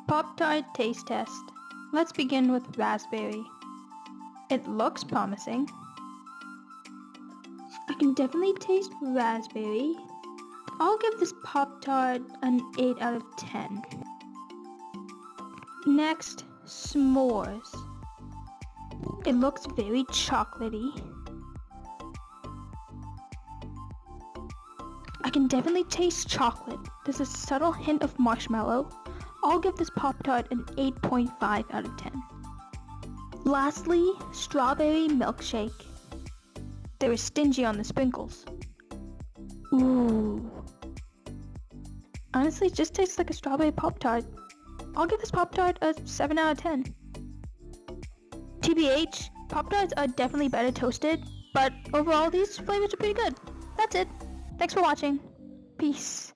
Pop-Tart taste test. Let's begin with raspberry. It looks promising. I can definitely taste raspberry. I'll give this Pop-Tart an 8 out of 10. Next, s'mores. It looks very chocolatey. I can definitely taste chocolate. There's a subtle hint of marshmallow. I'll give this Pop-Tart an 8.5 out of 10. Lastly, strawberry milkshake. They were stingy on the sprinkles. Ooh. Honestly, it just tastes like a strawberry Pop-Tart. I'll give this Pop-Tart a 7 out of 10. TBH, Pop-Tarts are definitely better toasted, but overall these flavors are pretty good. That's it. Thanks for watching. Peace.